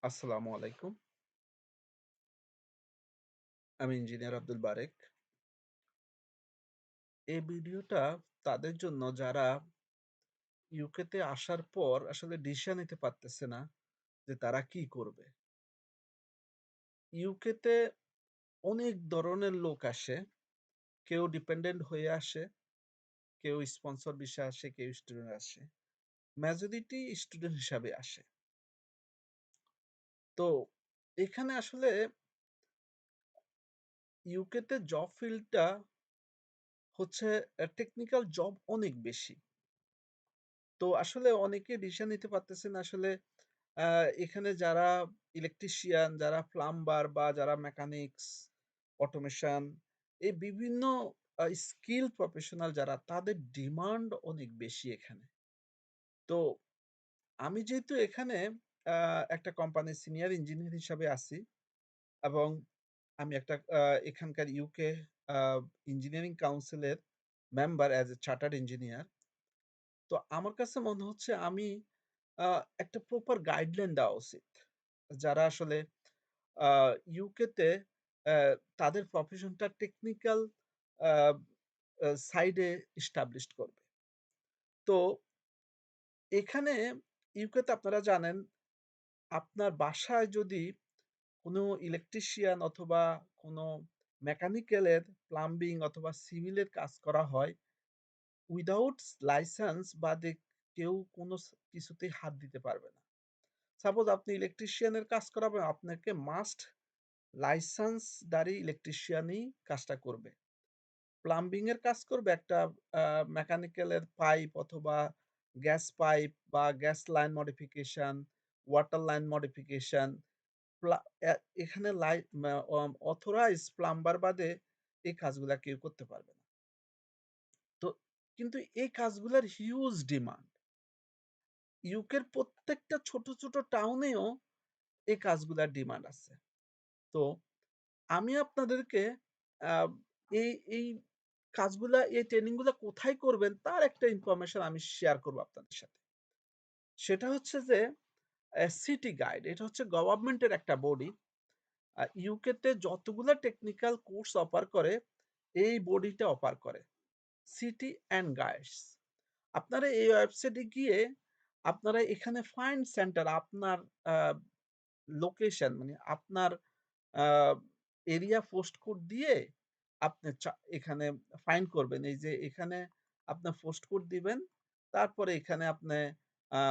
আসসালামু আলাইকুম। আমি ইঞ্জিনিয়ার আব্দুল বারেক। এই ভিডিওটা তাদের জন্য যারা ইউকে তে আসার পর আসলে ডিসিশন নিতে পারতেছে না যে তারা কি করবে। ইউকে তে অনেক ধরনের লোক আসে। কেউ ডিপেন্ডেন্ট হয়ে আসে, কেউ স্পন্সর ভিসায় আসে, কেউ স্টুডেন্ট আসে। মেজরিটি স্টুডেন্ট হিসাবে আসে। তো এখানে আসলে ইউকে তে জব ফিল্ডটা হচ্ছে টেকনিক্যাল জব অনেক বেশি। তো আসলে অনেকে ডিসিশন নিতে পারতেছে না আসলে আ এখানে যারা ইলেকট্রিশিয়ান, যারা প্লাম্বার বা যারা মেকানিক্স, অটোমেশন এই বিভিন্ন স্কিল প্রফেশনাল যারা তাদের ডিমান্ড অনেক বেশি এখানে। তো আমি যেহেতু এখানে আ একটা কোম্পানির সিনিয়র ইঞ্জিনিয়ার হিসাবে আছি এবং আমি একটা এখানকার ইউকে আ ইঞ্জিনিয়ারিং কাউন্সিলের member as a chartered engineer. তো আমার কাছে মনে হচ্ছে আমি আ একটা প্রপার গাইডলাইন দেওয়া উচিত। যারা আসলে আ ইউকে তে অ্যা তাদের প্রফেশনটা টেকনিক্যাল আ সাইডে এস্টাবলিশড করবে। তো এখানে ইউকে তে আপনারা জানেন আপনার বাসায় যদি কোনো ইলেকট্রিশিয়ান অথবা কোনো মেকানিক্যালের প্লাম্বিং অথবা সিভিলের কাজ করা হয়, উইথআউট লাইসেন্স বাদে কেউ কোনো কিছুতেই হাত দিতে পারবে না। সাপোজ আপনি ইলেকট্রিশিয়ানের কাজ করাবেন, আপনাকে মাস্ট লাইসেন্সধারী ইলেকট্রিশিয়ানই কাজটা করবে। প্লাম্বিং এর কাজ করবে একটা আ মেকানিক্যাল এর পাইপ অথবা গ্যাস পাইপ বা gas line modification, water line modification প্লা অ্যা এখানে লাই ম্যা অথরাইজ প্লাম্বার বাদে এই কাজগুলা কেউ করতে পারবে না। তো কিন্তু এই কাজগুলার হিউজ ডিমান্ড। ইউকের প্রত্যেকটা ছোট, ছোট টাউনেও এই কাজগুলার ডিমান্ড আছে। তো আমি আপনাদেরকে আ এই এই কাজগুলা এই ট্রেনিং গুলা কোথায় করবেন তার একটা ইনফরমেশন আমি শেয়ার করব আপনাদের সাথে। সেটা হচ্ছে যে সিটি গাইড এটা হচ্ছে গভর্নমেন্টের একটা বডি। ইউকে তে যতগুলা টেকনিক্যাল কোর্স অফার করে এই বডিটা অফার করে। City and guides. আপনারা এই ওয়েবসাইটে গিয়ে আপনারা এখানে ফাইন্ড সেন্টার আপনার আ লোকেশন মানে আপনার আ এরিয়া পোস্ট কোড দিয়ে আপনি এখানে ফাইন্ড করবেন। এই যে এখানে আপনার পোস্ট কোড দিবেন। তারপরে এখানে আপনি আ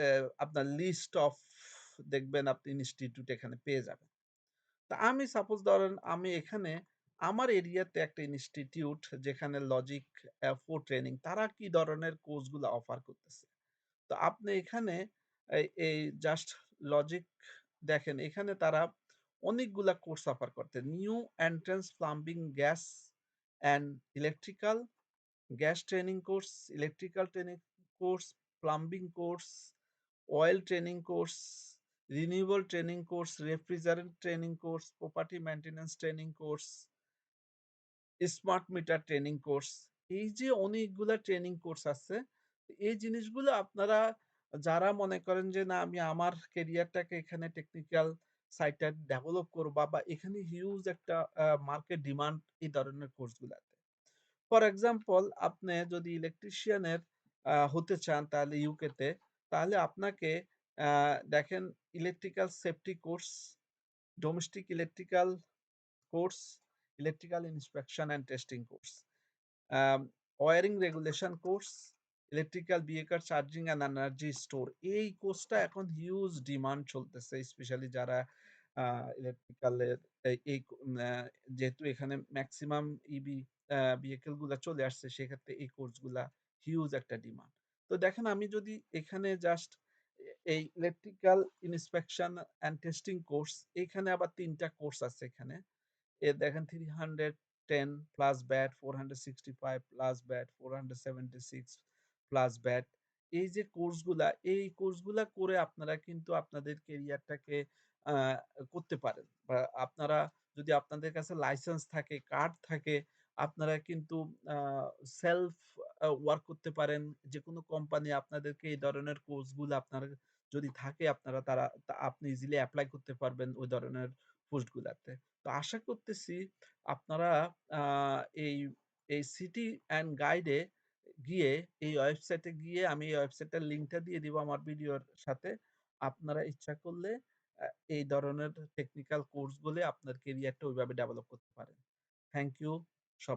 এ আপনার লিস্ট অফ দেখবেন আপনি ইনস্টিটিউট এখানে পেয়ে যাবেন। তা আমি সাপোজ ধরেন আমি এখানে আমার এরিয়াতে একটা ইনস্টিটিউট যেখানে লজিক 4 ট্রেনিং তারা কি ধরনের কোর্স গুলা অফার করতেছে। তো আপনি এখানে এই জাস্ট লজিক দেখেন এখানে তারা অনেকগুলা কোর্স অফার করতে। New entrance plumbing gas and electrical, gas training course, electrical training course, plumbing course, oil training course, renewable training course, refrigerant training course, property maintenance training course, smart meter training course. এই যে অনেকগুলা training course আছে, এই জিনিসগুলো আপনারা যারা মনে করেন যে না আমি আমার ক্যারিয়ারটাকে এখানে টেকনিক্যাল সাইডটা ডেভেলপ করবা বা এখানে হিউজ একটা মার্কেট ডিমান্ড এই ধরনের কোর্সগুলাতে। ফর এক্সাম্পল আপনি যদি ইলেকট্রিশিয়ানের হতে চান তাহলে ইউকে তে তাহলে আপনাকে আ দেখেন electrical safety course, domestic electrical course, electrical inspection and testing course, um wiring regulation course, electrical vehicle charging and energy store. এই কোর্সটা এখন হিউজ ডিমান্ড চলতেছে। স্পেশালি যারা আ ইলেকট্রিক্যালের এই যেহেতু এখানে মেক্সিমাম ইভি ভেহিকল গুলা চলে আসছে সেক্ষেত্রে এই কোর্সগুলা হিউজ একটা ডিমান্ড। তো দেখেন আমি যদি এখানে জাস্ট এই electrical inspection and testing course এখানে আবার ৩ টা কোর্স আছে এখানে। দেখেন 310 plus bat, 465 plus bat, 476 plus bat. এই যে কোর্সগুলা করে আপনারা কিন্তু আপনাদের ক্যারিয়ারটাকে আ করতে পারেন। বা আপনারা যদি আপনাদের কাছে লাইসেন্স থাকে, কার্ড থাকে, আপনারা কিন্তু আ সেলফ ওয়ার্ক করতে পারেন। যেকোনো কোম্পানি আপনাদেরকে এই ধরনের কোর্সগুলা আপনার যদি থাকে আপনারা আপনি ইজিলি এপ্লাই করতে পারবেন ওই ধরনের পোস্টগুলাতে। তো আশা করতেছি আপনারা আ এই, এই সিটি অ্যান্ড গাইড এ গিয়ে আমি এই ওয়েবসাইটের লিঙ্কটা দিয়ে দিব আমার ভিডিওর সাথে। আপনারা ইচ্ছা করলে আ এই ধরনের টেকনিক্যাল কোর্স গুলো আপনার ক্যারিয়ারটা ওইভাবে ডেভেলপ করতে পারেন। Thank you.